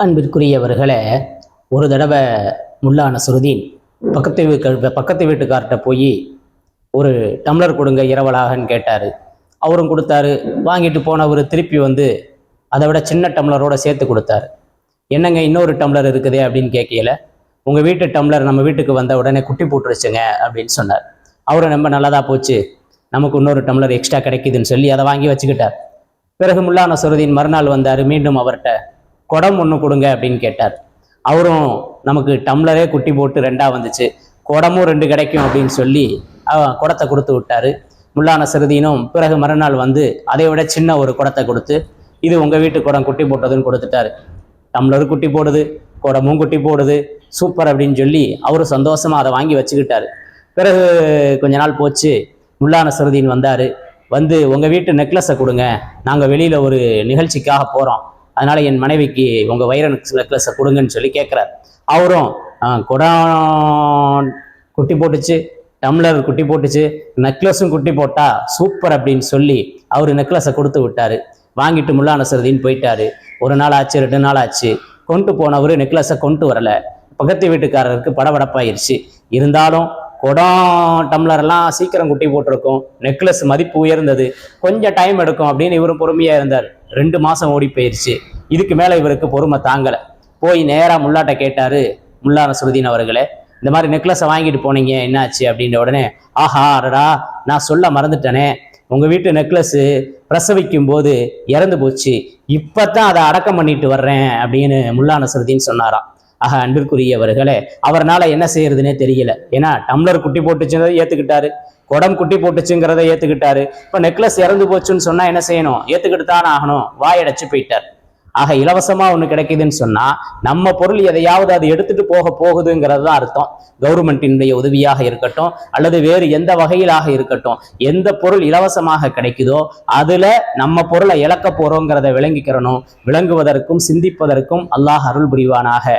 அன்பிற்குரியவர்களே, ஒரு தடவை முல்லா நஸ்ருதீன் பக்கத்து வீட்டுக்கார்ட்ட போய் ஒரு டம்ளர் கொடுங்க இரவலாகன்னு கேட்டார். அவரும் கொடுத்தாரு. வாங்கிட்டு போனவர் திருப்பி வந்து அதை விட சின்ன டம்ளரோட சேர்த்து கொடுத்தாரு. என்னங்க இன்னொரு டம்ளர் இருக்குதே அப்படின்னு கேட்கல. உங்கள் வீட்டு டம்ளர் நம்ம வீட்டுக்கு வந்த உடனே குட்டி போட்டுருச்சுங்க அப்படின்னு சொன்னார். அவரும் ரொம்ப நல்லதாக போச்சு, நமக்கு இன்னொரு டம்ளர் எக்ஸ்ட்ரா கிடைக்குதுன்னு சொல்லி அதை வாங்கி வச்சுக்கிட்டார். பிறகு முல்லா நஸ்ருதீன் மறுநாள் வந்தார். மீண்டும் அவர்கிட்ட குடம் ஒன்று கொடுங்க அப்படின்னு கேட்டார். அவரும் நமக்கு டம்ளரே குட்டி போட்டு 2ஆக வந்துச்சு, குடமும் 2 கிடைக்கும் அப்படின்னு சொல்லி குடத்தை கொடுத்து விட்டாரு. முல்லா நஸ்ருதீனும் பிறகு மறுநாள் வந்து அதை விட சின்ன ஒரு குடத்தை கொடுத்து, இது உங்கள் வீட்டு குடம் குட்டி போட்டதுன்னு கொடுத்துட்டாரு. டம்ளரும் குட்டி போடுது, குடமும் குட்டி போடுது, சூப்பர் அப்படின்னு சொல்லி அவரும் சந்தோஷமா அதை வாங்கி வச்சுக்கிட்டாரு. பிறகு கொஞ்ச நாள் போச்சு. முல்லா நஸ்ருதீன் வந்தார். வந்து உங்கள் வீட்டு நெக்லஸை கொடுங்க, நாங்கள் வெளியில் ஒரு நிகழ்ச்சிக்காக போகிறோம், அதனால என் மனைவிக்கு உங்கள் வைர நெக்லஸை கொடுங்கன்னு சொல்லி கேட்குறாரு. அவரும் குடம் குட்டி போட்டுச்சு, டம்ளர் குட்டி போட்டுச்சு, நெக்லஸும் குட்டி போட்டா சூப்பர் அப்படின்னு சொல்லி அவர் நெக்லஸை கொடுத்து விட்டாரு. வாங்கிட்டு முல்லா நஸ்ருதீன் போயிட்டாரு. 1 நாள் ஆச்சு, 2 நாள் ஆச்சு. கொண்டு போனவர் நெக்லஸை கொண்டு வரல. பக்கத்து வீட்டுக்காரருக்கு படபடப்பாயிருச்சு. இருந்தாலும் குடம் டம்ளர்லாம் சீக்கிரம் குட்டி போட்டிருக்கும், நெக்லஸ் மதிப்பு உயர்ந்தது, கொஞ்சம் டைம் எடுக்கும் அப்படின்னு இவரும் பொறுமையா இருந்தார். 2 மாசம் ஓடி போயிருச்சு. இதுக்கு மேல இவருக்கு பொறுமை தாங்கலை. போய் நேராக முல்லாட்ட கேட்டாரு. முல்லா நஸ்ருதீன் அவர்களே, இந்த மாதிரி நெக்லஸை வாங்கிட்டு போனீங்க, என்னாச்சு அப்படின்ற உடனே, ஆஹா அடடா, நான் சொல்ல மறந்துட்டேனே, உங்க வீட்டு நெக்லஸ் பிரசவிக்கும் போது இறந்து போச்சு, இப்பதான் அதை அடக்கம் பண்ணிட்டு வர்றேன் அப்படின்னு முல்லா நஸ்ருதீன் சொன்னாராம். ஆக அன்பிற்குரியவர்களே, அவர்னால என்ன செய்யறதுன்னே தெரியல. ஏன்னா டம்ளர் குட்டி போட்டுச்சுங்கிறத ஏத்துக்கிட்டாரு, குடம் குட்டி போட்டுச்சுங்கிறத ஏத்துக்கிட்டாரு. இப்ப நெக்லஸ் இறந்து போச்சுன்னு சொன்னா என்ன செய்யணும்? ஏத்துக்கிட்டு தான் ஆகணும். வாயடைச்சு போயிட்டார். ஆக இலவசமா ஒண்ணு கிடைக்குதுன்னு சொன்னா நம்ம பொருள் எதையாவது அது எடுத்துட்டு போகுதுங்கிறது தான் அர்த்தம். கவர்மெண்டினுடைய உதவியாக இருக்கட்டும் அல்லது வேறு எந்த வகையிலாக இருக்கட்டும், எந்த பொருள் இலவசமாக கிடைக்குதோ அதுல நம்ம பொருளை இழக்க போறோங்கிறத விளங்குவதற்கும் சிந்திப்பதற்கும் அல்லாஹ் அருள் புரிவானாக.